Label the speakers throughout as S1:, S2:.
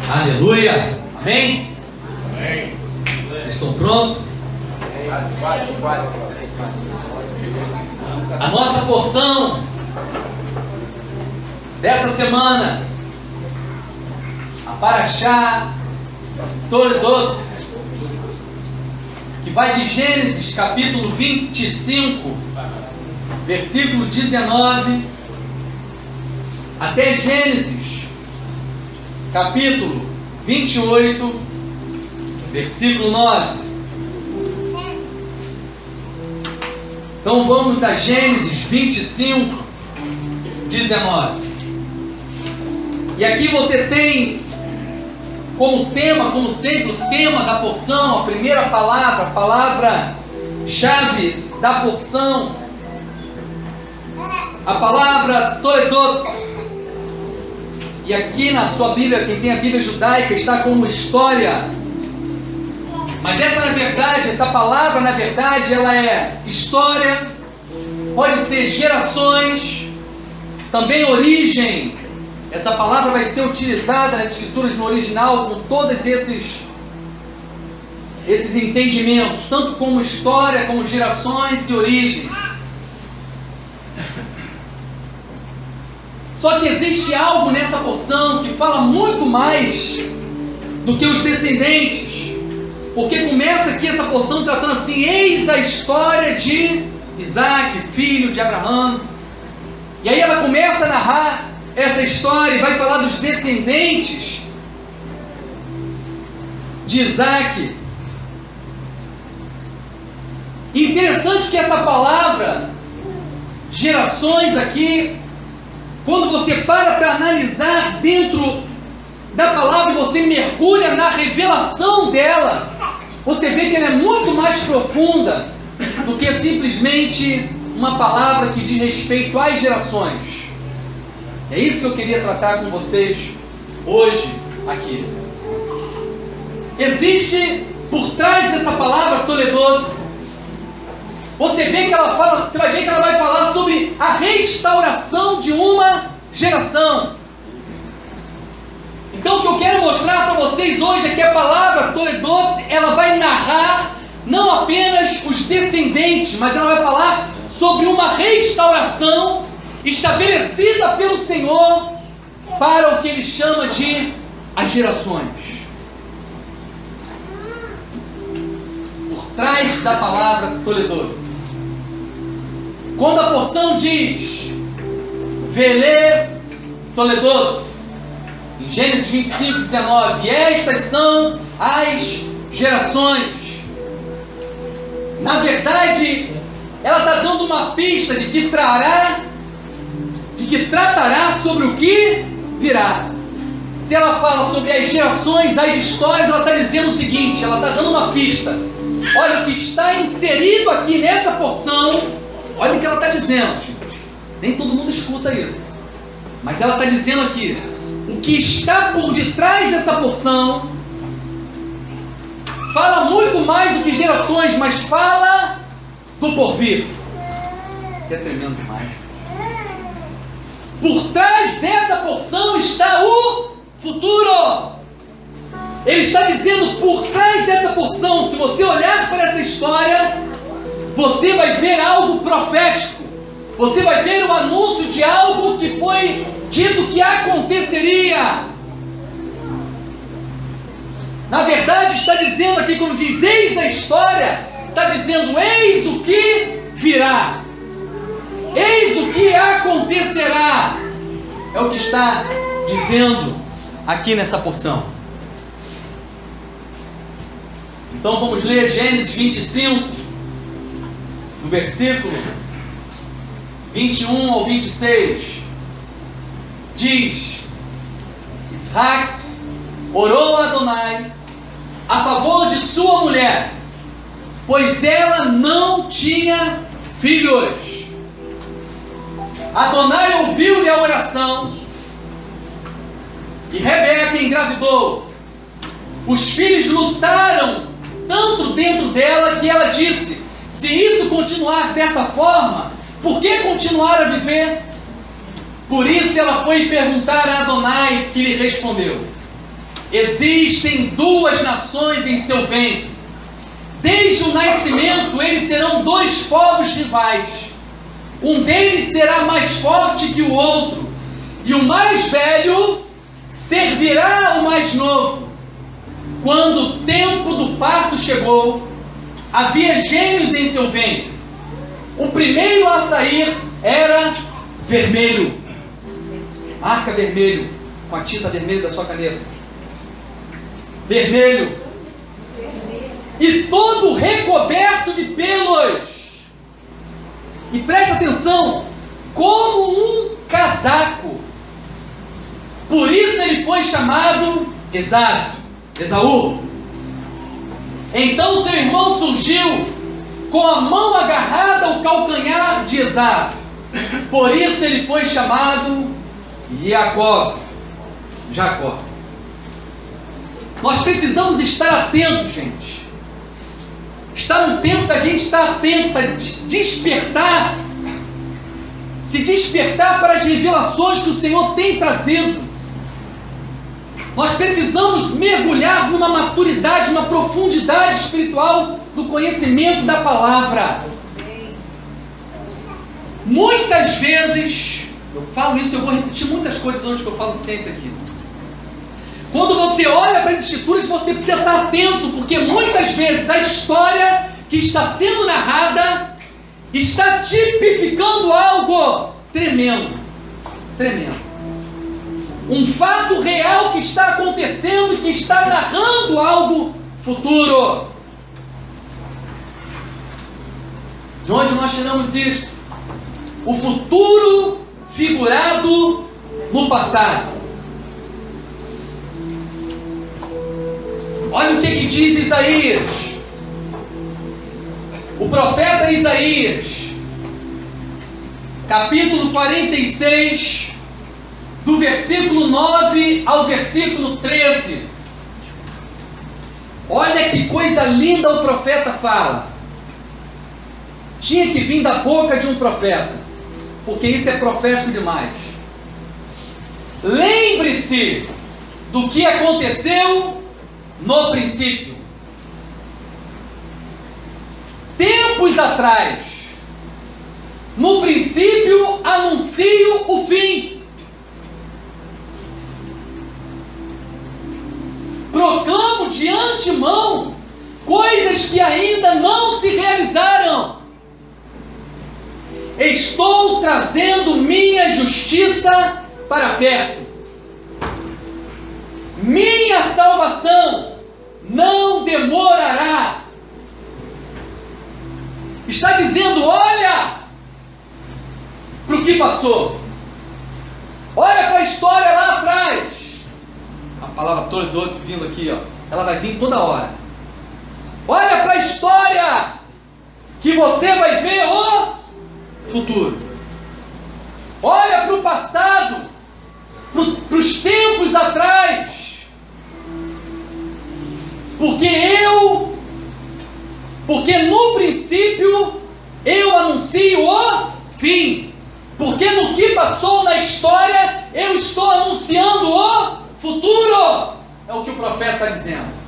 S1: Aleluia! Amém?
S2: Amém.
S1: Estão prontos?
S2: Quase.
S1: A nossa porção dessa semana, a Parashá Toledot, que vai de Gênesis capítulo 25, versículo 19, até Gênesis capítulo 28, versículo 9. Então vamos a Gênesis 25, 19. E aqui você tem como tema, como sempre, o tema da porção, a primeira palavra, a palavra-chave da porção, a palavra Toledot. E aqui na sua Bíblia, quem tem a Bíblia judaica, está como história. Mas essa palavra, na verdade, ela é história, pode ser gerações, também origem. Essa palavra vai ser utilizada nas escrituras no original com todos esses entendimentos, tanto como história, como gerações e origens. Só que existe algo nessa porção que fala muito mais do que os descendentes. Porque começa aqui essa porção tratando assim: eis a história de Isaac, filho de Abraão. E aí ela começa a narrar essa história e vai falar dos descendentes de Isaac. E interessante que essa palavra, gerações aqui, quando você para analisar dentro da palavra e você mergulha na revelação dela, você vê que ela é muito mais profunda do que simplesmente uma palavra que diz respeito às gerações. É isso que eu queria tratar com vocês hoje aqui. Existe por trás dessa palavra Toledot, você vai ver que ela vai falar sobre a restauração de uma geração. Então o que eu quero mostrar para vocês hoje é que a palavra Toledot, ela vai narrar não apenas os descendentes, mas ela vai falar sobre uma restauração estabelecida pelo Senhor para o que ele chama de as gerações. Por trás da palavra Toledot, quando a porção diz Vele Toledot, em Gênesis 25, 19, estas são as gerações. Na verdade, ela está dando uma pista de que tratará sobre o que virá. Se ela fala sobre as gerações, as histórias, ela está dizendo o seguinte, ela está dando uma pista. Olha o que está inserido aqui nessa porção, olha o que ela está dizendo. Nem todo mundo escuta isso, mas ela está dizendo aqui, o que está por detrás dessa porção fala muito mais do que gerações, mas fala do porvir. Isso é tremendo demais. Por trás dessa porção está o futuro. Ele está dizendo, por trás dessa porção, se você olhar para essa história, você vai ver algo profético. Você vai ver o anúncio de algo que foi dito que aconteceria. Na verdade, está dizendo aqui, quando diz eis a história, está dizendo eis o que virá. Eis o que acontecerá. É o que está dizendo aqui nessa porção. Então vamos ler Gênesis 25, do versículo 21 ao 26. Diz: Isaac orou a Adonai a favor de sua mulher, pois ela não tinha filhos. Adonai ouviu-lhe a oração e Rebeca engravidou. Os filhos lutaram tanto dentro dela que ela disse: se isso continuar dessa forma, por que continuar a viver? Por isso ela foi perguntar a Adonai, que lhe respondeu. Existem duas nações em seu ventre. Desde o nascimento, eles serão dois povos rivais. Um deles será mais forte que o outro, e o mais velho servirá ao mais novo. Quando o tempo do parto chegou, havia gêmeos em seu ventre. O primeiro a sair era vermelho. Marca vermelho com a tinta vermelha da sua caneta. Vermelho. E todo recoberto de pelos. E preste atenção, como um casaco. Por isso ele foi chamado Esaú. Então seu irmão surgiu com a mão agarrada ao calcanhar de Esaú. Por isso ele foi chamado Jacó. Nós precisamos estar atentos, gente. Está no tempo da gente estar atento, a despertar, se despertar para as revelações que o Senhor tem trazido. Nós precisamos mergulhar numa maturidade, numa profundidade espiritual do conhecimento da palavra. Muitas vezes, eu falo isso, eu vou repetir muitas coisas hoje que eu falo sempre aqui. Quando você olha para as escrituras, você precisa estar atento, porque muitas vezes a história que está sendo narrada está tipificando algo tremendo. Um fato real que está acontecendo e que está narrando algo futuro. De onde nós tiramos isso? O futuro figurado no passado. Olha o que diz Isaías. O profeta Isaías, capítulo 46, do versículo 9 ao versículo 13. Olha que coisa linda o profeta fala. Tinha que vir da boca de um profeta, porque isso é profético demais. Lembre-se do que aconteceu no princípio. Tempos atrás, no princípio anuncio o fim. Proclamo de antemão coisas que ainda não se realizaram. Estou trazendo minha justiça para perto. Minha salvação não demorará. Está dizendo, olha para o que passou. Olha para a história lá atrás. A palavra toda vindo aqui, ó. Ela vai vir toda hora. Olha para a história, que você vai ver o futuro. Olha para o passado, para os tempos atrás. Porque no princípio eu anuncio o fim. Porque no que passou na história eu estou anunciando o futuro. É o que o profeta está dizendo.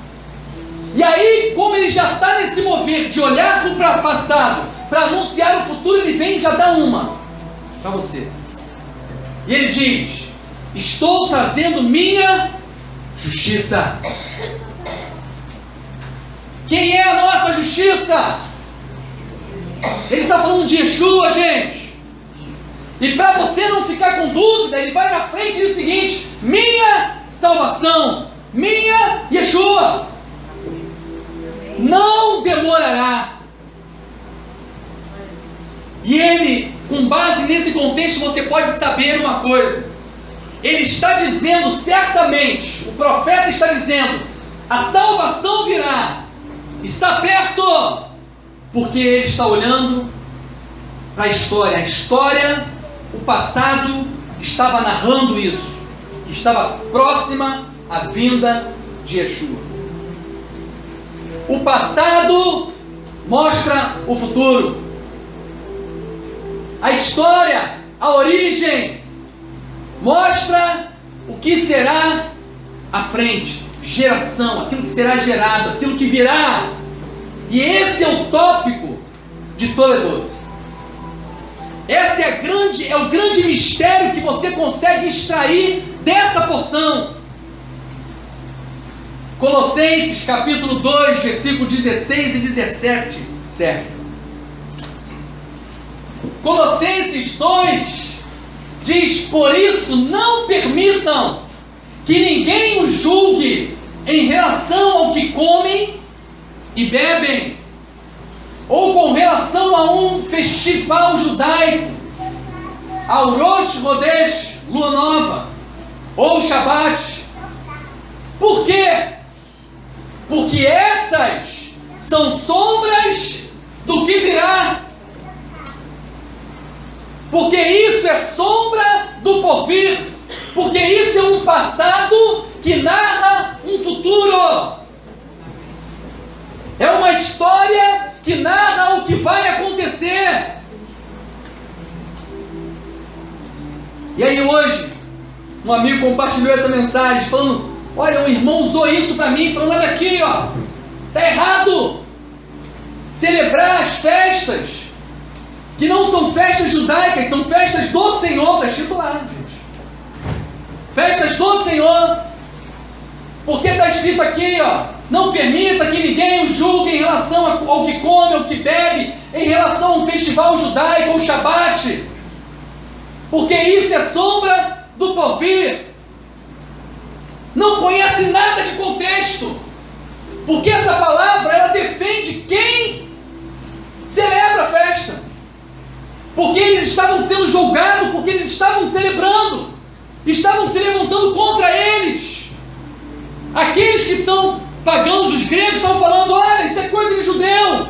S1: E aí, como ele já está nesse mover de olhar para o passado, para anunciar o futuro, ele vem e já dá uma para você. E ele diz: estou trazendo minha justiça. Quem é a nossa justiça? Ele está falando de Yeshua, gente. E para você não ficar com dúvida, ele vai na frente e diz o seguinte: minha salvação, minha Yeshua, não demorará. E ele, com base nesse contexto, você pode saber uma coisa. Ele está dizendo certamente, o profeta está dizendo, a salvação virá, está perto, porque ele está olhando para a história. A história, o passado estava narrando isso, que estava próxima à vinda de Yeshua. O passado mostra o futuro. A história, a origem, mostra o que será à frente. geração, aquilo que será gerado, aquilo que virá. E esse é o tópico de Toledo. Esse é o grande mistério que você consegue extrair dessa porção. Colossenses capítulo 2, versículo 16 e 17. Certo? Colossenses 2 diz: por isso não permitam que ninguém os julgue em relação ao que comem e bebem, ou com relação a um festival judaico, ao Rosh Chodesh, Lua Nova, ou Shabat. Por quê? Porque essas são sombras do que virá. Porque isso é sombra do porvir. Porque isso é um passado que narra um futuro. É uma história que narra o que vai acontecer. E aí hoje, um amigo compartilhou essa mensagem, falando: olha, um irmão usou isso para mim, falando: olha aqui, ó, tá errado celebrar as festas que não são festas judaicas, são festas do Senhor. Está escrito lá, gente. Festas do Senhor. Porque está escrito aqui, ó: não permita que ninguém o julgue em relação ao que come, ao que bebe, em relação a um festival judaico ou Shabat. Porque isso é sombra do porvir. Não conhece nada de contexto. Porque essa palavra, ela defende quem celebra a festa. Porque eles estavam sendo julgados, porque eles estavam celebrando, estavam se levantando contra eles. Aqueles que são pagãos, os gregos, estavam falando: olha, isso é coisa de judeu.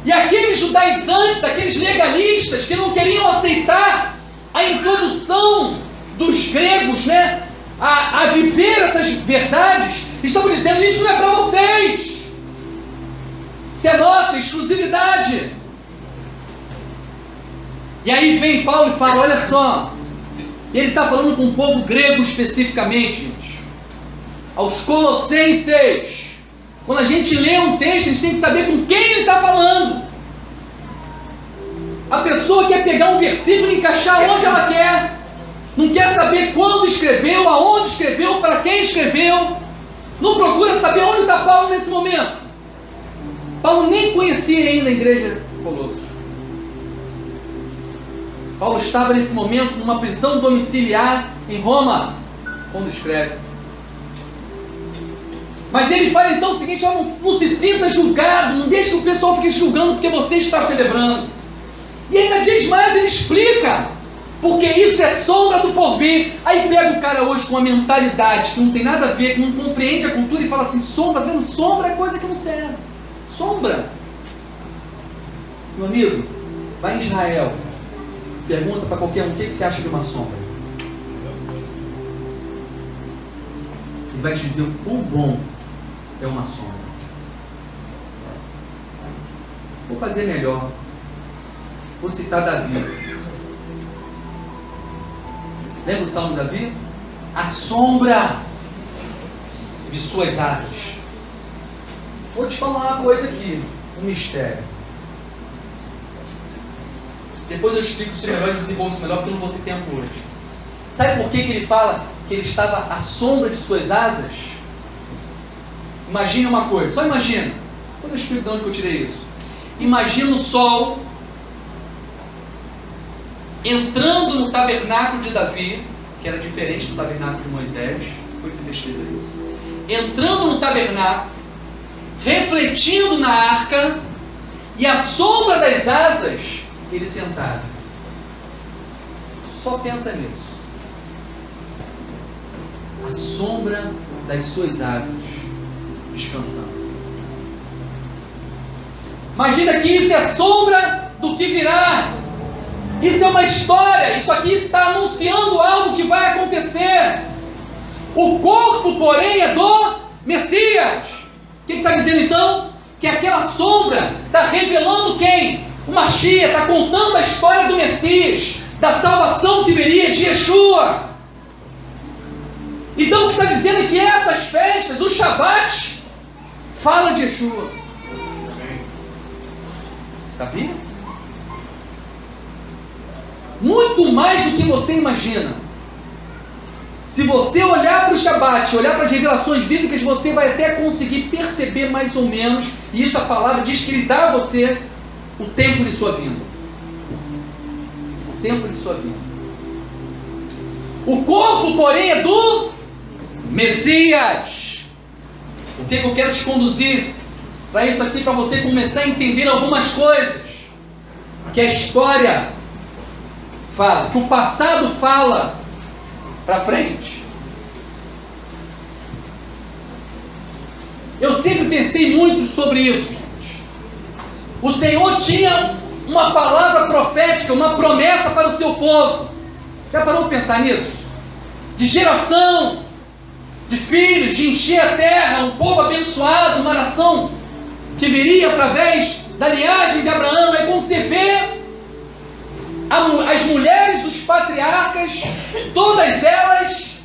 S1: E aqueles judaizantes, aqueles legalistas que não queriam aceitar a introdução dos gregos, né, a viver essas verdades, estavam dizendo: isso não é para vocês, isso é nossa exclusividade. E aí vem Paulo e fala: olha só, ele está falando com o povo grego especificamente, gente, aos Colossenses. Quando a gente lê um texto, a gente tem que saber com quem ele está falando. A pessoa quer pegar um versículo e encaixar onde ela quer, não quer saber quando escreveu, aonde escreveu, para quem escreveu, não procura saber onde está Paulo nesse momento. Paulo nem conhecia ainda a igreja de Colossos. Paulo estava nesse momento numa prisão domiciliar em Roma, quando escreve. Mas ele fala então o seguinte: ó, não se sinta julgado, não deixe que o pessoal fique julgando porque você está celebrando. E ainda diz mais, ele explica: porque isso é sombra do porvir. Aí pega o cara hoje com uma mentalidade que não tem nada a ver, que não compreende a cultura e fala assim: sombra, vendo? Sombra é coisa que não serve. Sombra. Meu amigo, vai em Israel, pergunta para qualquer um: o que você acha de uma sombra? Ele vai te dizer o quão bom é uma sombra. Vou fazer melhor. Vou citar Davi. Lembra o Salmo de Davi? A sombra de suas asas. Vou te falar uma coisa aqui, um mistério. Depois eu explico isso melhor e desenvolvo isso melhor, porque eu não vou ter tempo hoje. Sabe por que ele fala que ele estava à sombra de suas asas? Imagine uma coisa, só imagina. Depois eu explico de onde que eu tirei isso. Imagina o sol entrando no tabernáculo de Davi, que era diferente do tabernáculo de Moisés. Depois você pesquisa isso. Entrando no tabernáculo, refletindo na arca, e a sombra das asas, ele sentado. Só pensa nisso. A sombra das suas asas, descansando. Imagina que isso é a sombra do que virá. Isso é uma história. Isso aqui está anunciando algo que vai acontecer. O corpo, porém, é do Messias. O que está dizendo então? Que aquela sombra está revelando quem? O Mashiach, está contando a história do Messias, da salvação que viria de Yeshua. Então o que está dizendo é que essas festas, o Shabat, fala de Yeshua. Sabia? Muito mais do que você imagina. Se você olhar para o Shabat, olhar para as revelações bíblicas, você vai até conseguir perceber mais ou menos, e isso a palavra diz que ele dá a você o tempo de sua vinda. O tempo de sua vinda. O corpo, porém, é do Messias. O que eu quero te conduzir para isso aqui, para você começar a entender algumas coisas que a história fala, que o passado fala para frente. Eu sempre pensei muito sobre isso, gente. O Senhor tinha uma palavra profética, uma promessa para o seu povo. Já parou para pensar nisso? De geração, de filhos, de encher a terra, um povo abençoado, uma nação que viria através da linhagem de Abraão. Aí quando você vê as mulheres dos patriarcas, todas elas...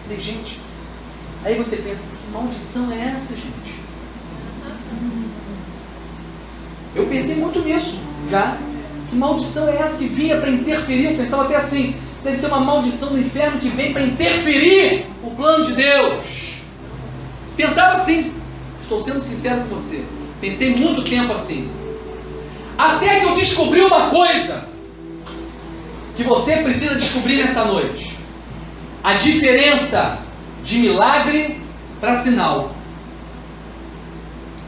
S1: Falei, gente, aí você pensa, que maldição é essa, gente? Eu pensei muito nisso, já. Que maldição é essa que vinha para interferir? Eu pensava até assim, isso deve ser uma maldição do inferno que vem para interferir o plano de Deus. Pensava assim, estou sendo sincero com você, pensei muito tempo assim. Até que eu descobri uma coisa que você precisa descobrir nessa noite: a diferença de milagre para sinal.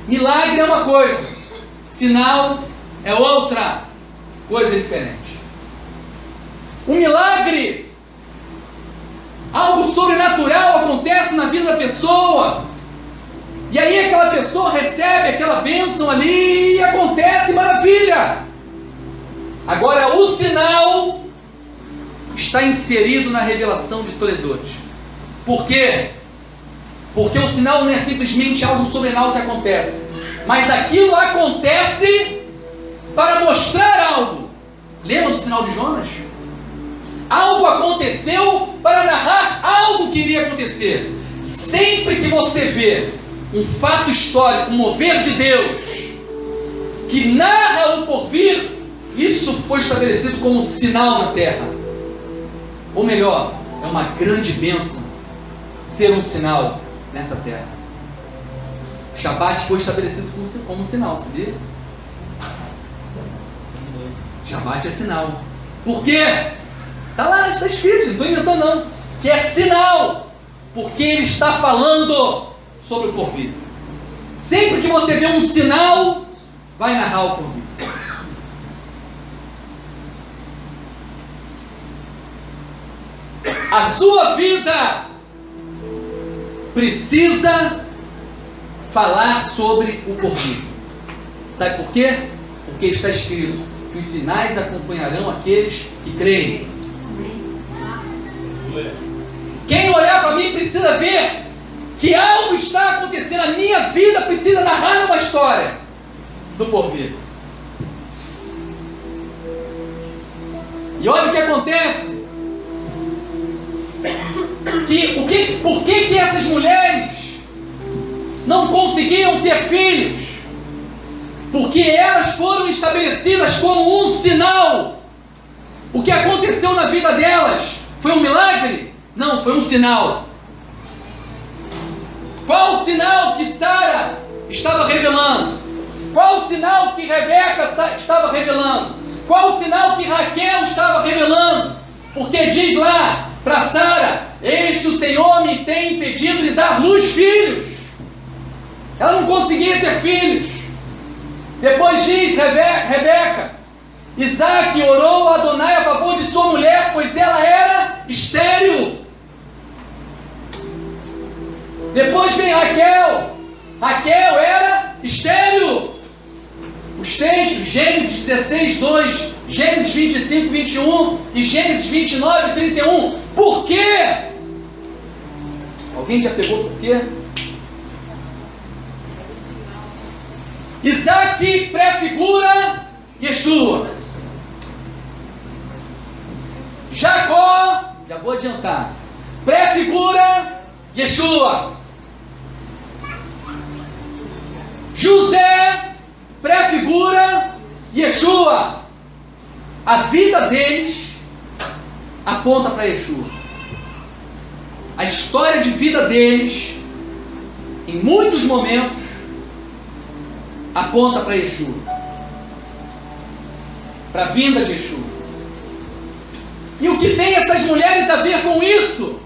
S1: Milagre é uma coisa, sinal é outra coisa diferente. Um milagre, algo sobrenatural acontece na vida da pessoa, e aí aquela pessoa recebe aquela bênção ali e acontece maravilha. Agora o sinal está inserido na revelação de Toledot. Por quê? Porque o sinal não é simplesmente algo sobrenatural que acontece, mas aquilo acontece para mostrar algo. Lembra do sinal de Jonas? Algo aconteceu para narrar algo que iria acontecer. Sempre que você vê um fato histórico, um mover de Deus, que narra o porvir, isso foi estabelecido como sinal na terra. Ou melhor, é uma grande bênção ser um sinal nessa terra. O Shabat foi estabelecido como sinal, sabia? Shabat é sinal. Por quê? Está lá, está escrito, não estou inventando não. Que é sinal, porque ele está falando sobre o porvir. Sempre que você vê um sinal, vai narrar o porvir. A sua vida precisa falar sobre o porvir. Sabe por quê? Porque está escrito que os sinais acompanharão aqueles que creem. Quem olhar para mim precisa ver que algo está acontecendo. A minha vida precisa narrar uma história do porvir. E olha o que acontece. Por que essas mulheres não conseguiam ter filhos? Porque elas foram estabelecidas como um sinal. O que aconteceu na vida delas foi um milagre? Não, foi um sinal. Qual o sinal que Sara estava revelando? Qual o sinal que Rebeca estava revelando? Qual o sinal que Raquel estava revelando? Porque diz lá para Sara: eis que o Senhor me tem impedido de dar luz filhos. Ela não conseguia ter filhos. Depois diz Rebeca: Isaac orou a Adonai a favor de sua mulher, pois ela era estéril. Depois vem Raquel era estéril. Os textos, Gênesis 16, 2, Gênesis 25, 21 e Gênesis 29, 31. Por quê? Alguém já pegou por quê? Isaac prefigura Yeshua. Jacó, já vou adiantar, prefigura Yeshua. José prefigura Yeshua. A vida deles aponta para Yeshua. A história de vida deles, em muitos momentos, aponta para Yeshua, para a vinda de Yeshua. E o que tem essas mulheres a ver com isso?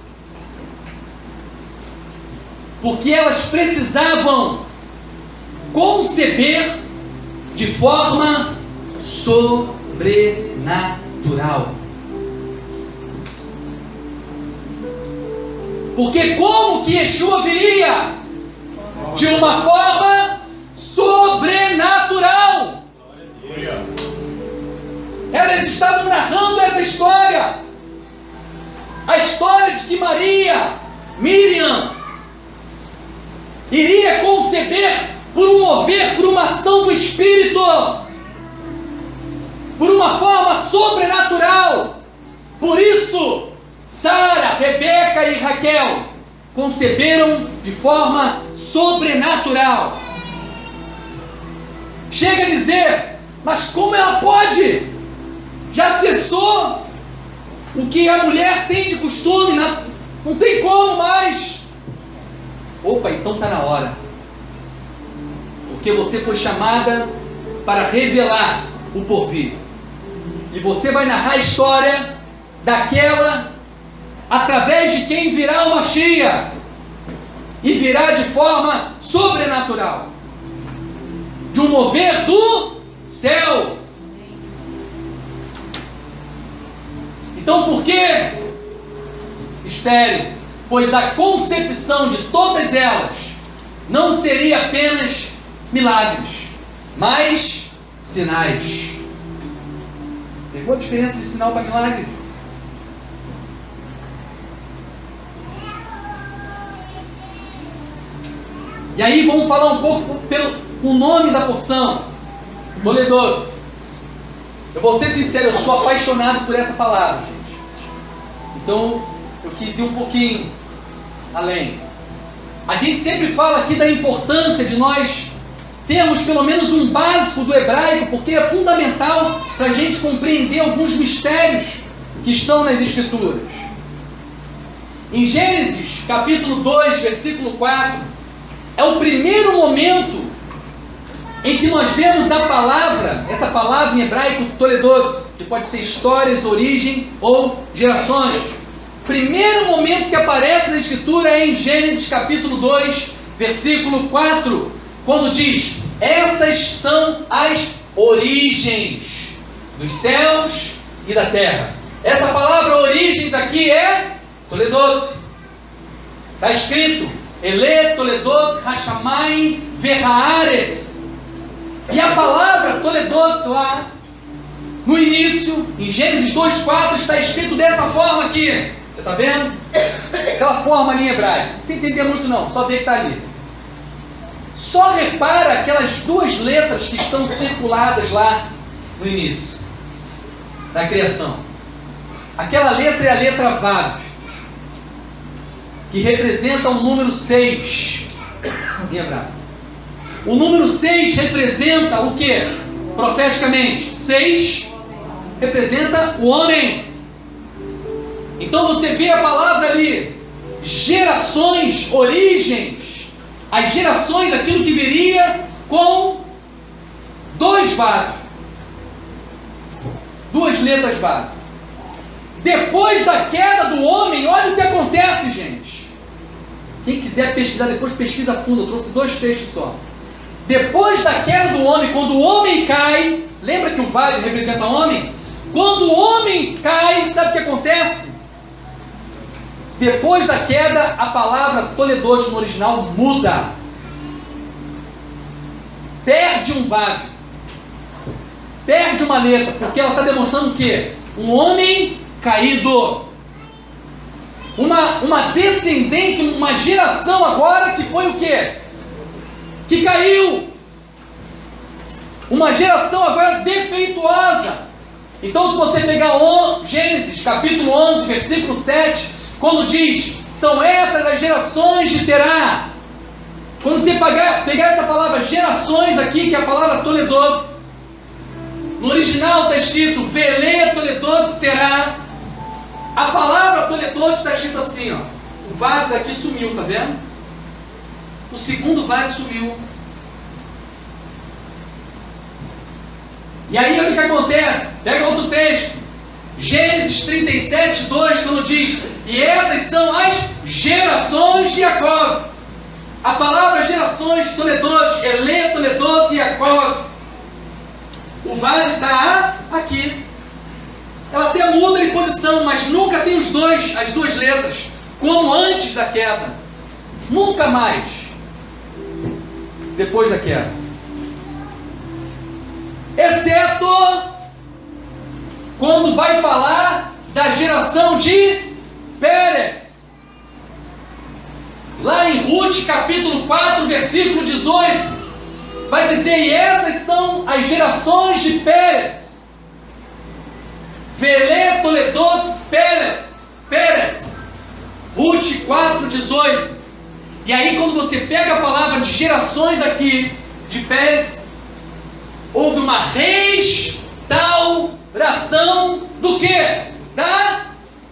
S1: Porque elas precisavam conceber de forma sobrenatural. Porque como que Yeshua viria? De uma forma sobrenatural. Elas estavam narrando essa história. A história de que Miriam, iria conceber por um mover, por uma ação do Espírito, por uma forma sobrenatural. Por isso, Sara, Rebeca e Raquel conceberam de forma sobrenatural. Chega a dizer, mas como ela pode? Já cessou o que a mulher tem de costume, não tem como mais. Opa, então está na hora. Porque você foi chamada para revelar o porvir. E você vai narrar a história daquela através de quem virá o Mashiach. E virá de forma sobrenatural. De um mover do céu. Então por que estéril? Pois a concepção de todas elas não seria apenas milagres, mas sinais. Pegou a diferença de sinal para milagre? E aí vamos falar um pouco pelo nome da porção, Toledotes. Eu vou ser sincero, eu sou apaixonado por essa palavra, gente. Então eu quis ir um pouquinho além. A gente sempre fala aqui da importância de nós termos pelo menos um básico do hebraico, porque é fundamental para a gente compreender alguns mistérios que estão nas Escrituras. Em Gênesis, capítulo 2, versículo 4, é o primeiro momento em que nós vemos a palavra, essa palavra em hebraico, Toledot, que pode ser histórias, origem ou gerações. Primeiro momento que aparece na Escritura é em Gênesis capítulo 2, versículo 4, quando diz, essas são as origens dos céus e da terra. Essa palavra origens aqui é Toledot. Está escrito, Ele Toledot Hashamayim Vehaaretz. E a palavra Toledot lá, no início, em Gênesis 2,4, está escrito dessa forma aqui. Você está vendo? Aquela forma ali em hebraico. Sem entender muito não, só ver que está ali. Só repara aquelas duas letras que estão circuladas lá no início da criação. Aquela letra é a letra Vav, que representa o número 6 em hebraico. O número 6 representa o que? Profeticamente, 6 representa o homem. Então você vê a palavra ali, gerações, origens, as gerações, aquilo que viria com 2 Vav, 2 letras Vav. Depois da queda do homem, olha o que acontece, gente. Quem quiser pesquisar depois, pesquisa a fundo, eu trouxe 2 textos só. Depois da queda do homem, quando o homem cai, lembra que o Vav representa o homem? Quando o homem cai, sabe o que acontece? Depois da queda, a palavra Toledot no original muda. Perde um Vav. Perde uma letra, porque ela está demonstrando o quê? Um homem caído. Uma descendência, uma geração agora que foi o quê? Que caiu. Uma geração agora defeituosa. Então, se você pegar Gênesis, capítulo 11, versículo 7, quando diz, são essas as gerações de Terá. Quando você pegar essa palavra gerações aqui, que é a palavra Toledot, no original está escrito Vele Toledot Terá. A palavra Toledot está escrito assim, ó. O vaso daqui sumiu, tá vendo? O segundo vaso sumiu. E aí olha o que acontece. Pega outro texto. Gênesis 37, 2, quando diz, e essas são as gerações de Jacó. A palavra gerações, Toledot, Ele, Toledot e Jacó. O vale está aqui. Ela até muda de posição, mas nunca tem as duas letras, como antes da queda. Nunca mais. Depois da queda. Exceto quando vai falar da geração de Pérez. Lá em Ruth, capítulo 4, versículo 18, vai dizer, e essas são as gerações de Pérez. Vele, Toledot, Pérez. Ruth 4, 18. E aí quando você pega a palavra de gerações aqui, de Pérez, houve uma restauração do quê? Da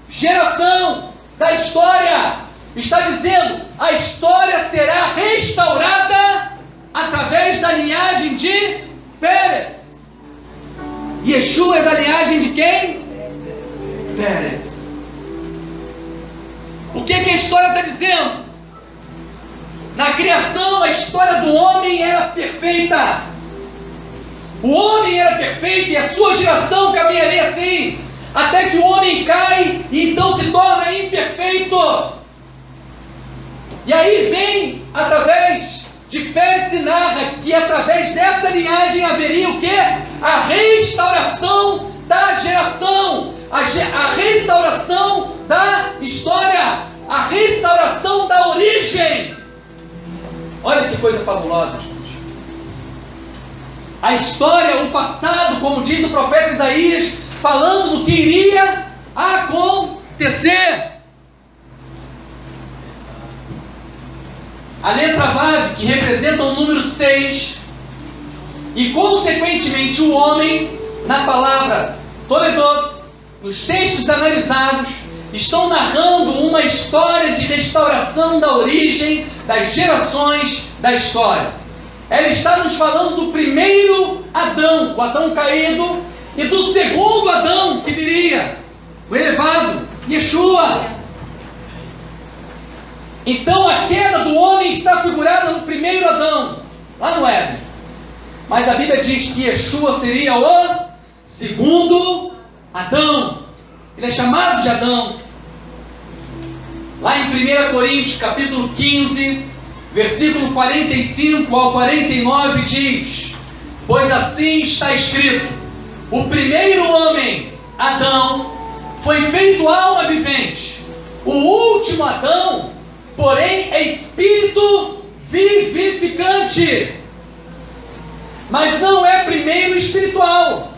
S1: geração, da história. Está dizendo, a história será restaurada através da linhagem de Pérez. Yeshua é da linhagem de quem? Pérez. O que a história está dizendo? Na criação, a história do homem era perfeita. O homem era perfeito e a sua geração caminharia assim, até que o homem cai e então se torna imperfeito. E aí vem, através de Pérez, e narra que através dessa linhagem haveria o quê? A restauração da geração, a restauração da história, a restauração da origem. Olha que coisa fabulosa, gente. A história, o passado, como diz o profeta Isaías, falando do que iria acontecer. A letra Vav, que representa o número 6, e consequentemente o homem, na palavra Toledot, nos textos analisados, estão narrando uma história de restauração da origem, das gerações da história. Ela está nos falando do primeiro Adão, o Adão caído, e do segundo Adão que viria, o elevado, Yeshua. Então a queda do homem está figurada no primeiro Adão, lá no Éden. Mas a Bíblia diz que Yeshua seria o segundo Adão. Ele é chamado de Adão. Lá em 1 Coríntios, capítulo 15, versículo 45 ao 49 diz, pois assim está escrito, o primeiro homem, Adão, foi feito alma vivente. O último Adão, porém, é espírito vivificante. Mas não é primeiro o espiritual,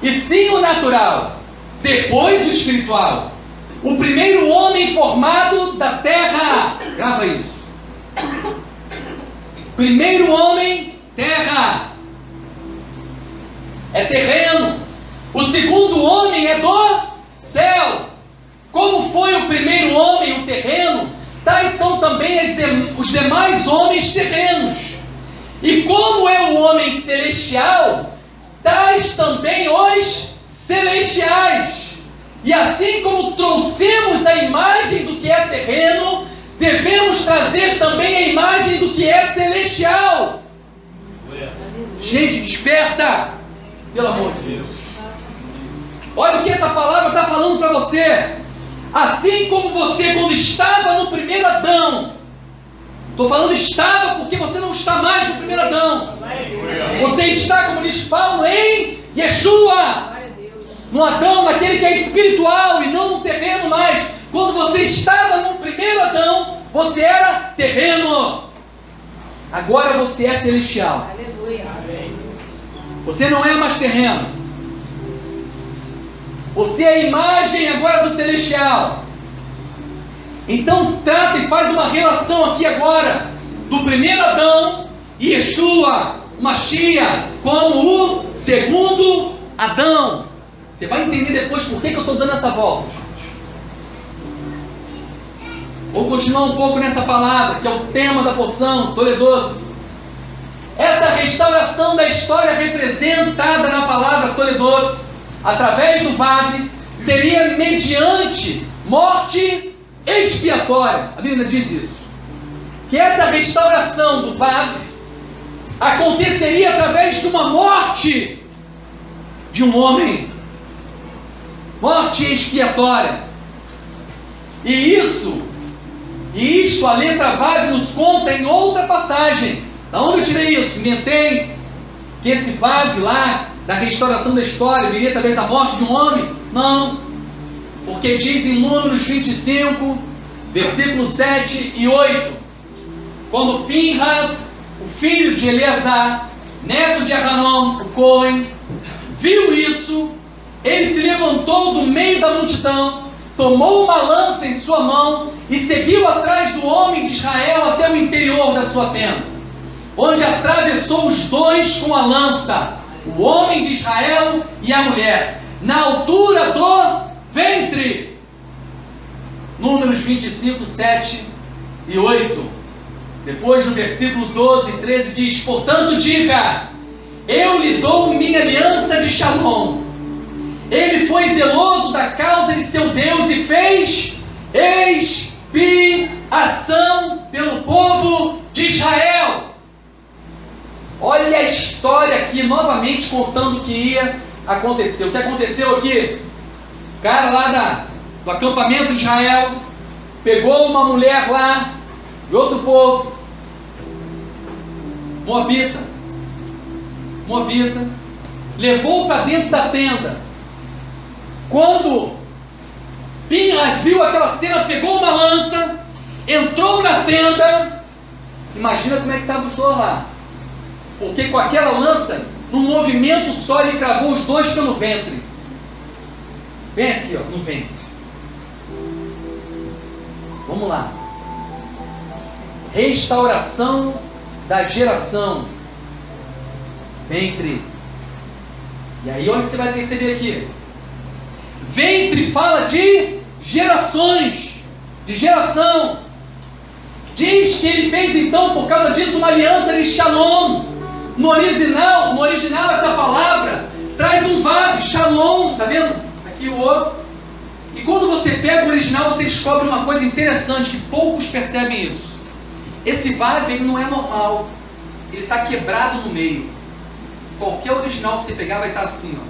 S1: e sim o natural, depois o espiritual. O primeiro homem formado da terra. Grava isso. Primeiro homem, terra. É terreno. O segundo homem é do céu. Como foi o primeiro homem, o terreno, tais são também os demais homens terrenos. E como é o homem celestial, tais também os celestiais. E assim como trouxemos a imagem do que é terreno, devemos trazer também a imagem do que é celestial. Gente, desperta, pelo amor de Deus. Olha o que essa palavra está falando para você. Assim como você, quando estava no primeiro Adão, estou falando estava porque você não está mais no primeiro Adão. Você está, como diz Paulo, em Yeshua. No Adão, naquele que é espiritual e não no terreno mais. Quando você estava no primeiro Adão, você era terreno. Agora você é celestial.
S3: Aleluia.
S1: Você não é mais terreno. Você é a imagem agora do celestial. Então trata e faz uma relação aqui agora do primeiro Adão e Yeshua, Mashiach, como o segundo Adão. Você vai entender depois por que eu estou dando essa volta. Vou continuar um pouco nessa palavra, que é o tema da porção, Toledot. Essa restauração da história representada na palavra Toledot, através do Vav, seria mediante morte expiatória. A Bíblia diz isso. Que essa restauração do Vav aconteceria através de uma morte de um homem. Morte expiatória. E isto a letra Vav nos conta em outra passagem. Da onde eu tirei isso? Inventei que esse Vav lá, da restauração da história, viria através da morte de um homem? Não. Porque diz em Números 25, versículos 7 e 8, quando Pinhas, o filho de Eleazar, neto de Aharon, o Cohen, viu isso, ele se levantou do meio da multidão, tomou uma lança em sua mão e seguiu atrás do homem de Israel até o interior da sua tenda, onde atravessou os dois com a lança, o homem de Israel e a mulher, na altura do ventre. Números 25, 7 e 8. Depois no versículo 12 e 13 diz: portanto diga, eu lhe dou minha aliança de Shalom. Ele foi zeloso da causa de seu Deus e fez expiação pelo povo de Israel. Olha a história aqui, novamente contando o que ia acontecer. O que aconteceu aqui? O cara lá do acampamento de Israel pegou uma mulher lá de outro povo, Moabita, levou para dentro da tenda. Quando Pinhas viu aquela cena, pegou uma lança, entrou na tenda. Imagina como é que estava os dois lá. Porque com aquela lança, num movimento só, ele cravou os dois pelo ventre. Vem aqui, ó, no ventre. Vamos lá. Restauração da geração. Ventre. E aí, olha o que você vai perceber aqui. Ventre fala de gerações, de geração. Diz que ele fez então, por causa disso, uma aliança de Shalom. No original essa palavra traz um Vav, Shalom, tá vendo? Aqui o O. E quando você pega o original, você descobre uma coisa interessante, que poucos percebem isso. Esse Vav, ele não é normal. Ele está quebrado no meio. Qualquer original que você pegar vai estar assim, ó.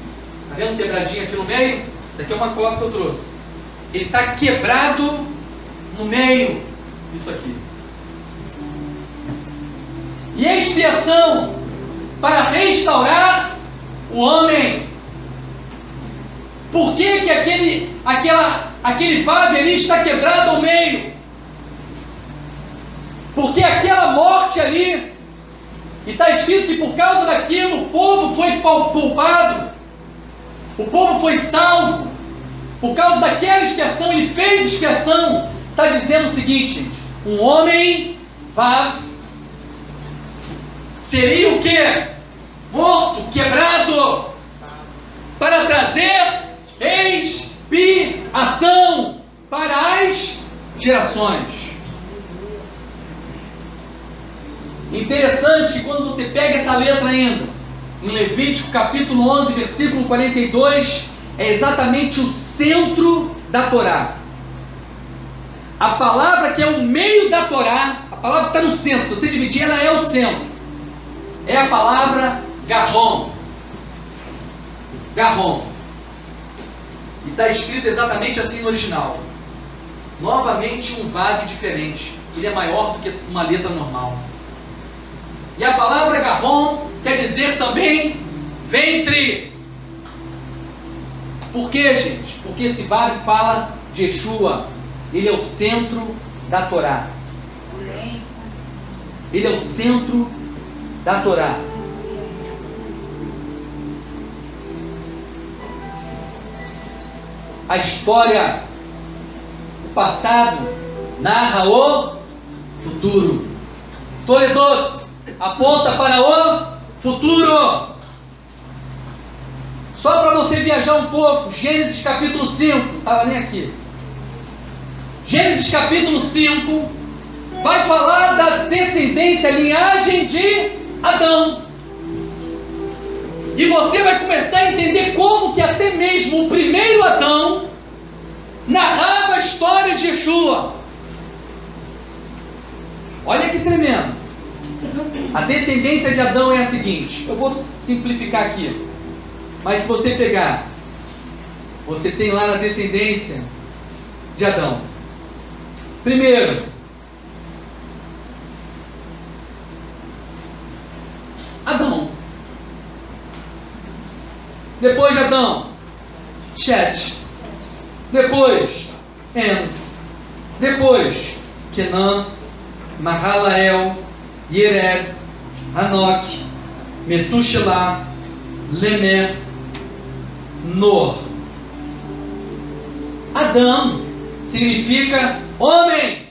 S1: Tá vendo quebradinho aqui no meio? Isso aqui é uma cópia que eu trouxe. Ele está quebrado no meio. Isso aqui. E a expiação para restaurar o homem. Por que aquele Vav ali está quebrado ao meio? Porque aquela morte ali, e está escrito que por causa daquilo o povo foi poupado, o povo foi salvo, por causa daquela expiação, ele fez expiação. Está dizendo o seguinte, gente: um homem Vav seria o que? Morto, quebrado, para trazer expiação para as gerações. Interessante que quando você pega essa letra ainda, em Levítico capítulo 11, versículo 42, é exatamente o centro da Torá. A palavra que é o meio da Torá, a palavra que está no centro, se você dividir, ela é o centro. É a palavra Garrom. Garrom. E está escrito exatamente assim no original. Novamente um Vav diferente. Ele é maior do que uma letra normal. E a palavra Garrom quer dizer também ventre. Por quê, gente? Porque esse Vav fala de Yeshua. Ele é o centro da Torá. Ele é o centro da Torá. A história, o passado, narra o futuro. Toledotes aponta para o futuro. Só para você viajar um pouco, Gênesis capítulo 5, estava nem aqui. Gênesis capítulo 5 vai falar da descendência, a linhagem de Adão. E você vai começar a entender como que até mesmo o primeiro Adão narrava a história de Yeshua. Olha que tremendo. A descendência de Adão é a seguinte, eu vou simplificar aqui. Mas se você pegar, você tem lá na descendência de Adão. Primeiro, Adão. Depois de Adão, Shet. Depois, En. Depois, Kenan, Mahalael, Yered, Hanok, Metushelah, Lemer, Noah. Adão significa homem.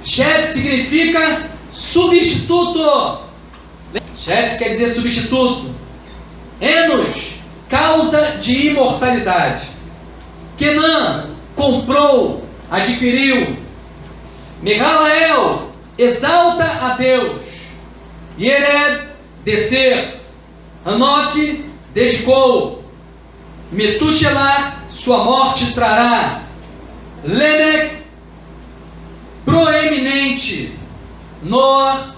S1: Shet significa substituto. Shet quer dizer substituto. Enos, causa de imortalidade. Kenan, comprou, adquiriu. Mihalael, exalta a Deus. Yered, descer. Hanok, dedicou. Metushelah, sua morte trará. Lemek, proeminente. Noah,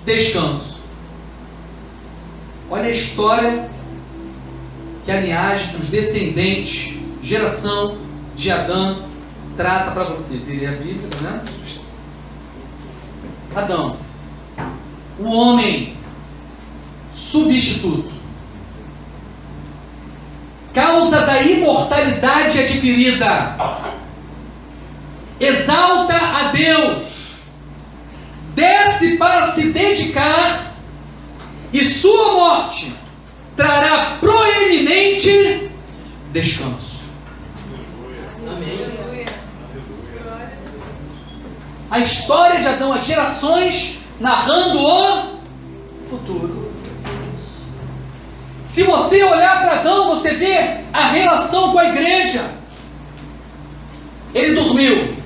S1: descanso. Olha a história que a linhagem dos descendentes, geração de Adão, trata para você. Teria a Bíblia, né? Adão, o homem substituto, causa da imortalidade adquirida, exalta a Deus, desce para se dedicar, e sua morte trará proeminente descanso.
S3: Amém.
S1: A história de Adão, as gerações narrando o futuro. Se você olhar para Adão, você vê a relação com a igreja. Ele dormiu.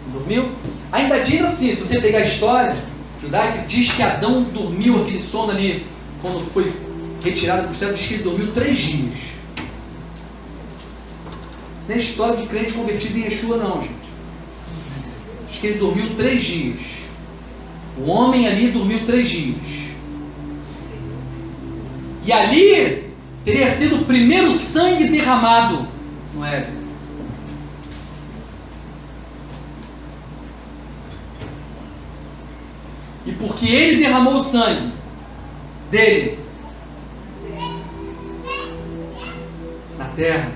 S1: Dormiu? Ainda diz assim, se você pegar a história judaica, diz que Adão dormiu aquele sono ali, quando foi retirado do céu, diz que ele dormiu 3 dias. Não tem história de crente convertido em Yeshua não, gente. Diz que ele dormiu 3 dias. O homem ali dormiu 3 dias. E ali teria sido o primeiro sangue derramado no Éden. E porque ele derramou o sangue dele na terra,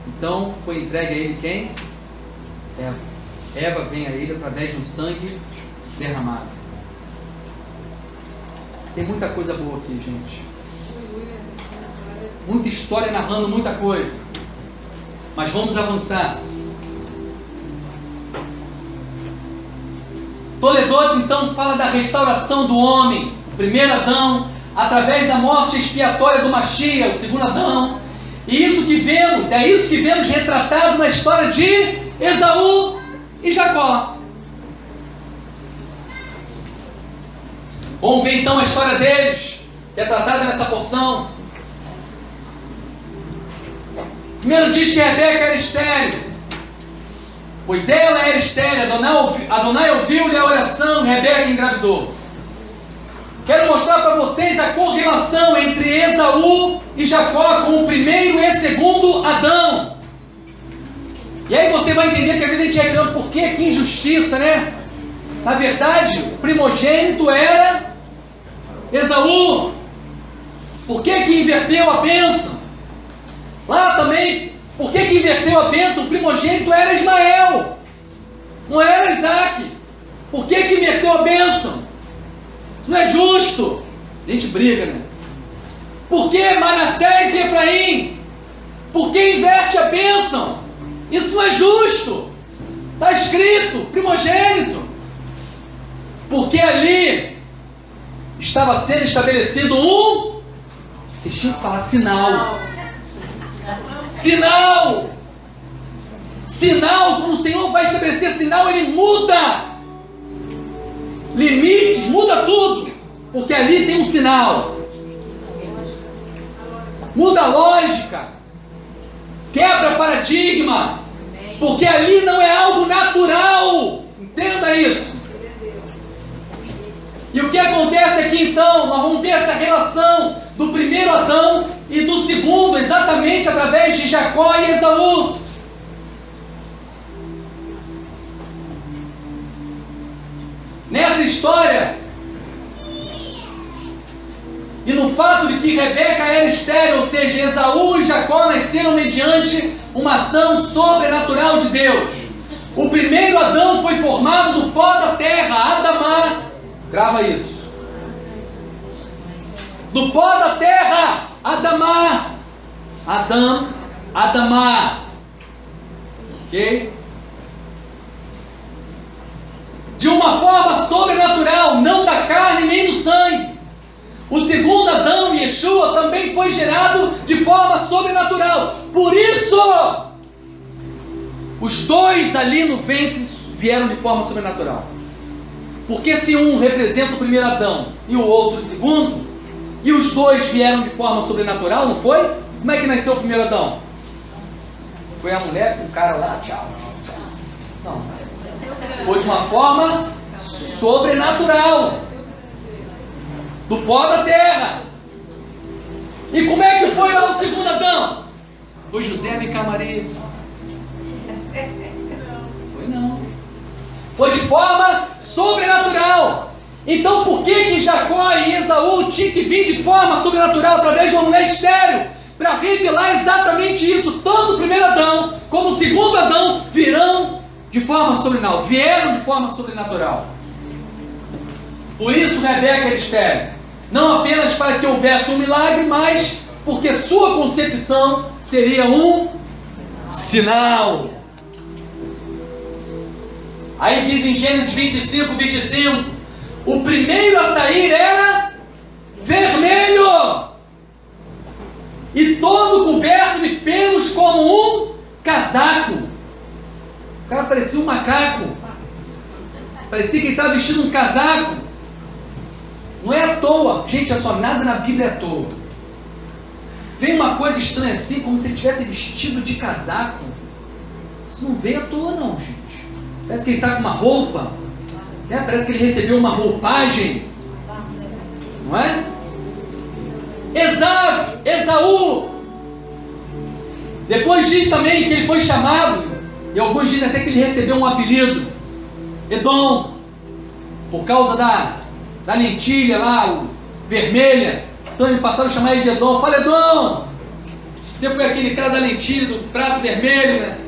S1: então foi entregue a ele quem? Eva. Eva vem a ele através de um sangue derramado. Tem muita coisa boa aqui, gente. Muita história narrando muita coisa. Mas vamos avançar. Toledotes então fala da restauração do homem, o primeiro Adão, através da morte expiatória do Mashiach, o segundo Adão. E isso que vemos, é isso que vemos retratado na história de Esaú e Jacó. Vamos ver então a história deles, retratada nessa porção. Primeiro diz que Rebeca era estéril, pois ela era estéril. Adonai ouviu-lhe a oração e Rebeca engravidou. Quero mostrar para vocês a correlação entre Esaú e Jacó com o primeiro e segundo Adão. E aí você vai entender que às vezes a gente reclama, por que injustiça, né? Na verdade, o primogênito era Esaú. Por que inverteu a bênção? Lá também, por que inverteu a bênção? O primogênito era Ismael, não era Isaac. Por que inverteu a bênção? Isso não é justo. A gente briga, né? Por que Manassés e Efraim? Por que inverte a bênção? Isso não é justo. Está escrito, primogênito. Porque ali estava sendo estabelecido um... Vocês tinham que falar sinal. Sinal! Sinal, quando o Senhor vai estabelecer sinal, Ele muda limites, muda tudo. Porque ali tem um sinal. Muda a lógica. Quebra paradigma. Porque ali não é algo natural. Entenda isso. E o que acontece aqui então? Nós vamos ter essa relação do primeiro Adão e do segundo, exatamente através de Jacó e Esaú. Nessa história, e no fato de que Rebeca era estéril, ou seja, Esaú e Jacó nasceram mediante uma ação sobrenatural de Deus. O primeiro Adão foi formado do pó da terra, Adamá. Grava isso. Do pó da terra, Adamá. Adão, Adamá. Ok? De uma forma sobrenatural, não da carne nem do sangue. O segundo Adão, Yeshua, também foi gerado de forma sobrenatural. Por isso, os dois ali no ventre vieram de forma sobrenatural. Porque se um representa o primeiro Adão e o outro o segundo, e os dois vieram de forma sobrenatural, não foi? Como é que nasceu o primeiro Adão? Foi a mulher com o cara lá, tchau. Não. Foi de uma forma sobrenatural. Do pó da terra. E como é que foi lá o segundo Adão? Foi José de Maria. Foi não. Foi de forma sobrenatural. Então por que Jacó e Esaú tinham que vir de forma sobrenatural através de uma mulher estéril? Para revelar exatamente isso. Tanto o primeiro Adão como o segundo Adão virão de forma sobrenatural. Vieram de forma sobrenatural. Por isso Rebeca era estéril. Não apenas para que houvesse um milagre, mas porque sua concepção seria um sinal. Aí diz em Gênesis 25, o primeiro a sair era vermelho e todo coberto de pelos como um casaco. O cara parecia um macaco. Parecia que ele estava vestindo um casaco. Não é à toa. Gente, olha só, nada na Bíblia é à toa. Vem uma coisa estranha assim, como se ele tivesse vestido de casaco. Isso não veio à toa não, gente. Parece que ele está com uma roupa, né? Parece que ele recebeu uma roupagem. Não é? Esaú. Depois diz também que ele foi chamado, e alguns dizem até que ele recebeu um apelido, Edom, por causa da lentilha lá, vermelha. Então ele passaram a chamar ele de Edom. Fala, Edom! Você foi aquele cara da lentilha, do prato vermelho, né?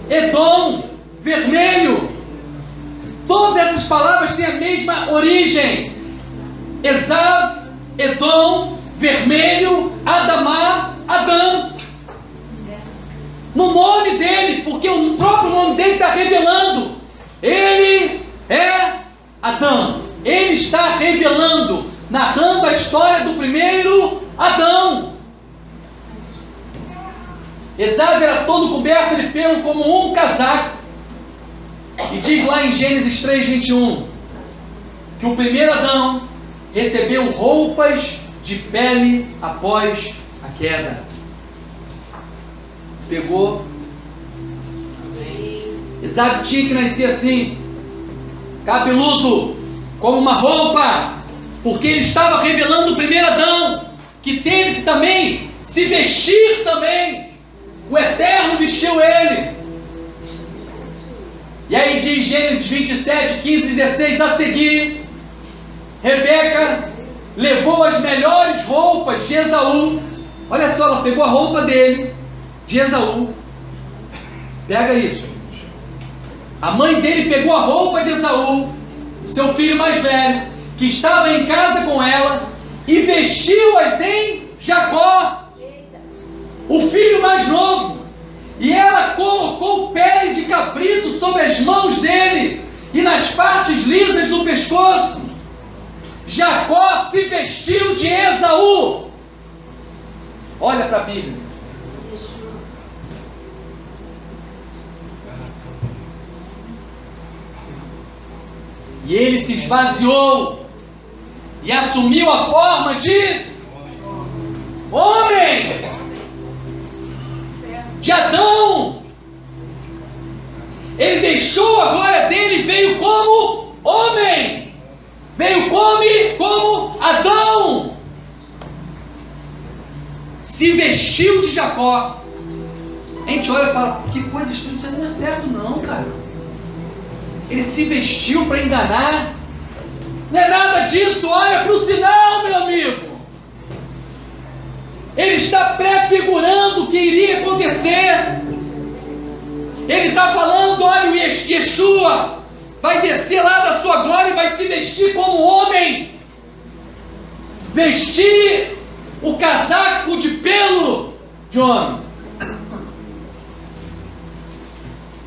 S1: Edom, vermelho. Todas essas palavras têm a mesma origem. Esav, Edom, vermelho, Adamá, Adão. No nome dele, porque o próprio nome dele está revelando. Ele é Adão. Ele está revelando, narrando a história do primeiro Adão. Esaú era todo coberto de pelo como um casaco. E diz lá em Gênesis 3:21 que o primeiro Adão recebeu roupas de pele após a queda. Pegou. Esaú tinha que nascer assim, cabeludo, como uma roupa, porque ele estava revelando o primeiro Adão, que teve que também se vestir também. O Eterno vestiu ele. E aí diz Gênesis 27, 15, 16, a seguir, Rebeca levou as melhores roupas de Esaú. Olha só, ela pegou a roupa dele, de Esaú. Pega isso. A mãe dele pegou a roupa de Esaú, seu filho mais velho, que estava em casa com ela, e vestiu-as em Jacó, o filho mais novo, e ela colocou pele de cabrito sobre as mãos dele e nas partes lisas do pescoço. Jacó se vestiu de Esaú. Olha para a Bíblia. E ele se esvaziou e assumiu a forma de homem, de Adão. Ele deixou a glória dele e veio como homem, veio como Adão, se vestiu de Jacó. A gente olha e fala, que coisa estranha, isso não é certo não, cara. Ele se vestiu para enganar. Não é nada disso. Olha para o sinal, meu amigo. Ele está prefigurando o que iria acontecer. Ele está falando, olha, o Yeshua vai descer lá da sua glória e vai se vestir como homem. Vestir o casaco de pelo de homem.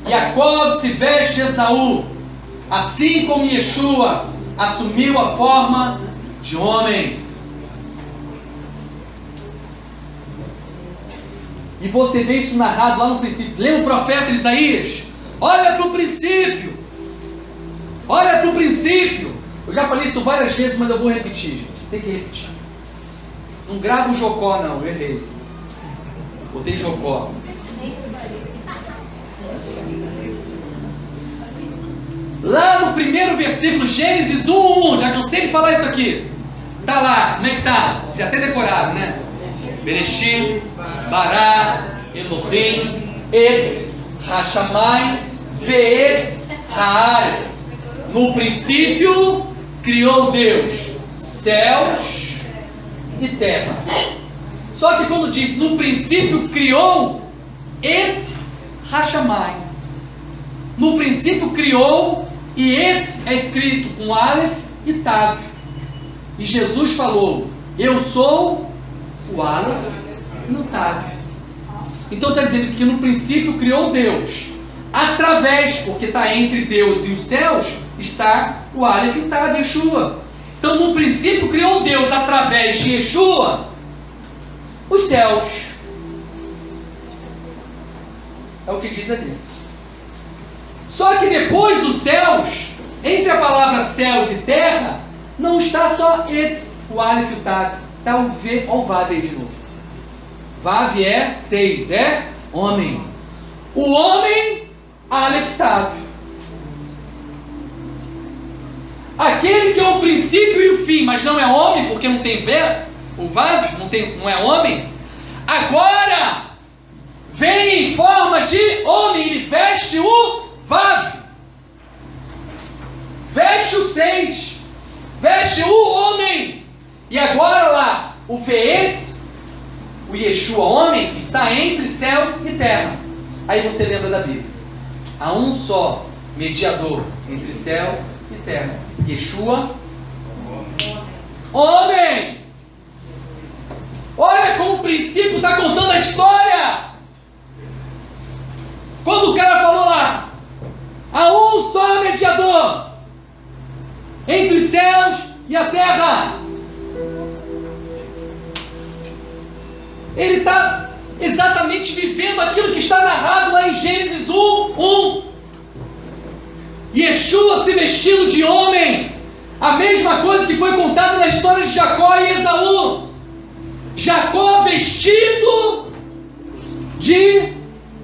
S1: Jacó se veste de Esaú, assim como Yeshua assumiu a forma de homem. E você vê isso narrado lá no princípio. Lembra o profeta Isaías? Olha para o princípio. Olha para o princípio. Eu já falei isso várias vezes, mas eu vou repetir, gente. Tem que repetir. Não grava o Jocó, não. Eu errei. Botei Jocó. Lá no primeiro versículo, Gênesis 1:1, já cansei de falar isso aqui. Tá lá, como é que tá? Já até decorado, né? Bereshit, Bará, Elohim, Et, Hashamai, Ve'et, Haaretz. No princípio, criou Deus céus e terra. Só que quando diz, no princípio criou Et, Hashamai. No princípio criou, e Et é escrito com Aleph e Tav. E Jesus falou, eu sou o Aleph e o Tav. Então está dizendo que no princípio criou Deus. Através, porque está entre Deus e os céus, está o Aleph e o Tav, Yeshua. Então no princípio criou Deus através de Yeshua os céus. É o que diz ali. Só que depois dos céus, entre a palavra céus e terra, não está só Et, o Aleph e o Tav. Está o V, olha o Vav aí de novo. Vav é 6, é homem. O homem, Aleph Tav. Aquele que é o princípio e o fim, mas não é homem, porque não tem V, o Vav não é homem. Agora, vem em forma de homem, ele veste o Vav, veste o 6, veste o homem. E agora lá, o Ve'et, o Yeshua homem, está entre céu e terra. Aí você lembra da Bíblia. Há um só mediador entre céu e terra. Yeshua homem. Olha como o princípio está contando a história. Quando o cara falou lá, há um só mediador entre os céus e a terra. Ele está exatamente vivendo aquilo que está narrado lá em Gênesis 1:1. Yeshua se vestindo de homem. A mesma coisa que foi contada na história de Jacó e Esaú. Jacó vestido de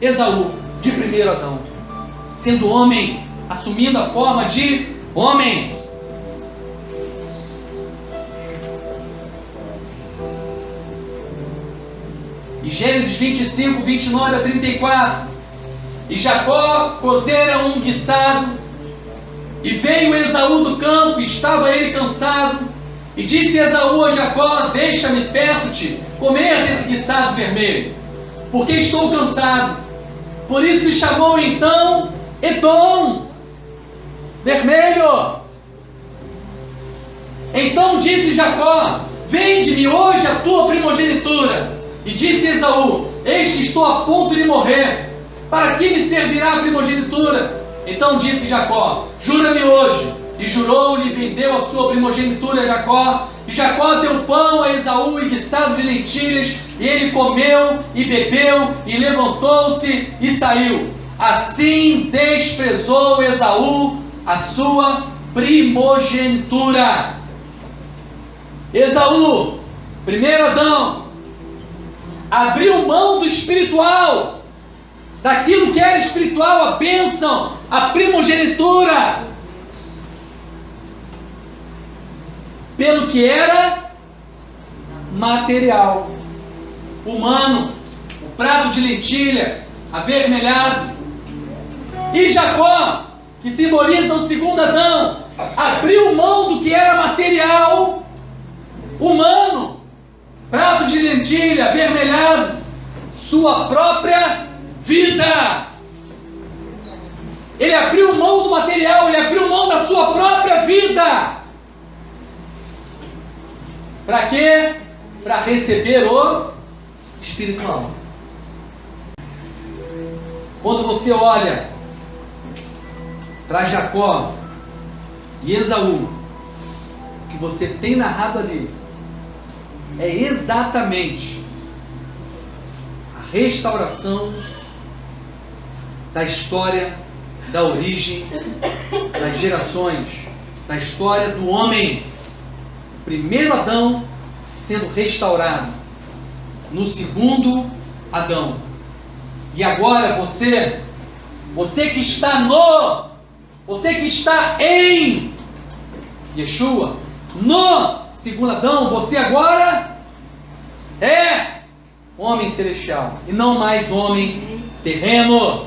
S1: Esaú, de primeiro Adão, sendo homem, assumindo a forma de homem. E Gênesis 25, 29 a 34. E Jacó cozera um guisado, e veio Esaú do campo, e estava ele cansado. E disse Esaú a Jacó, deixa-me, peço-te, comer desse guisado vermelho, porque estou cansado. Por isso se chamou então Edom, vermelho. Então disse Jacó, vende-me hoje a tua primogenitura. E disse Esaú: eis que estou a ponto de morrer, para que me servirá a primogenitura? Então disse Jacó: jura-me hoje. E jurou-lhe, vendeu a sua primogenitura a Jacó. E Jacó deu pão a Esaú e guiçado de lentilhas, e ele comeu e bebeu, e levantou-se e saiu. Assim desprezou Esaú a sua primogenitura. Esaú, primeiro Adão, abriu mão do espiritual, daquilo que era espiritual, a bênção, a primogenitura, pelo que era material, humano, o prato de lentilha, avermelhado. E Jacó, que simboliza o segundo Adão, abriu mão do que era material, humano, prato de lentilha, avermelhado, sua própria vida. Ele abriu mão do material, ele abriu mão da sua própria vida. Para quê? Para receber o espiritual. Quando você olha para Jacó e Esaú, o que você tem narrado ali é exatamente a restauração da história, da origem, das gerações, da história do homem. O primeiro Adão sendo restaurado no segundo Adão. E agora você que está em Yeshua, no segundo Adão, você agora é homem celestial e não mais homem terreno.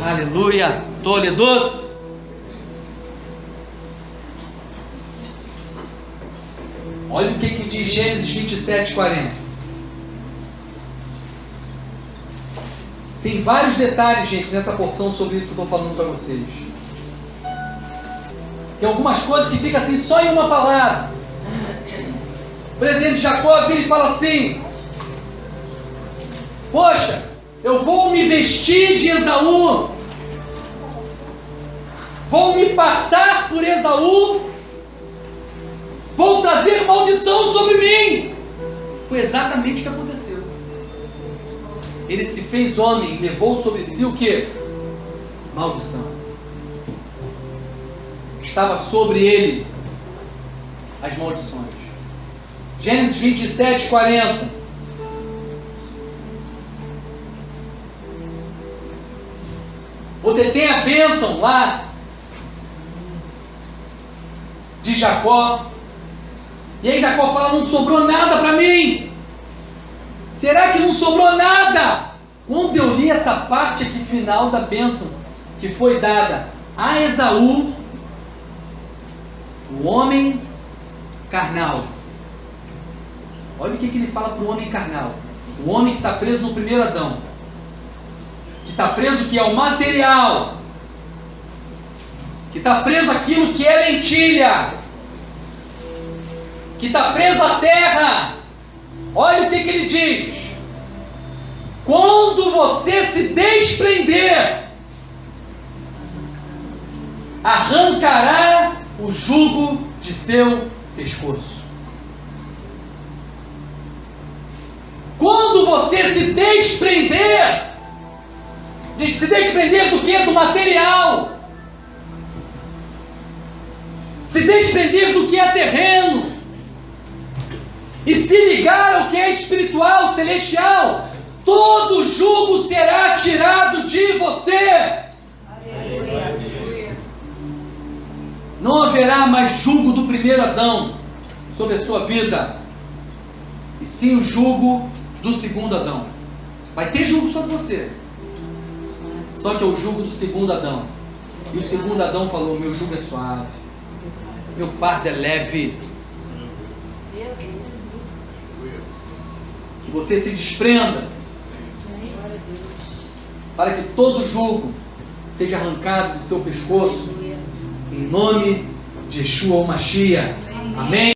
S1: Aleluia. Toledot. Olha o que diz Gênesis 27:40. Tem vários detalhes, gente, nessa porção sobre isso que eu estou falando para vocês. Tem algumas coisas que ficam assim só em uma palavra. O presidente Jacó vira e fala assim: poxa, eu vou me vestir de Esaú, vou me passar por Esaú, vou trazer maldição sobre mim. Foi exatamente o que aconteceu. Ele se fez homem e levou sobre si o que? Maldição. Estava sobre ele as maldições. Gênesis 27:40. Você tem a bênção lá de Jacó. E aí Jacó fala: não sobrou nada para mim. Será que não sobrou nada? Quando eu li essa parte aqui final da bênção que foi dada a Esaú, o homem carnal. Olha o que ele fala para o homem carnal. O homem que está preso no primeiro Adão. Que está preso que é o material. Que está preso aquilo que é lentilha. Que está preso à terra. Olha o que ele diz: quando você se desprender, arrancará o jugo de seu pescoço. Quando você se desprender do que? Do material. Se desprender do que é terreno. E se ligar ao que é espiritual, celestial, todo jugo será tirado de você. Aleluia. Não haverá mais jugo do primeiro Adão sobre a sua vida, e sim o jugo do segundo Adão. Vai ter jugo sobre você, só que é o jugo do segundo Adão. E o segundo Adão falou: meu jugo é suave, meu fardo é leve. Que você se desprenda, para que todo jugo seja arrancado do seu pescoço, em nome de Yeshua o Mashiach. Amém.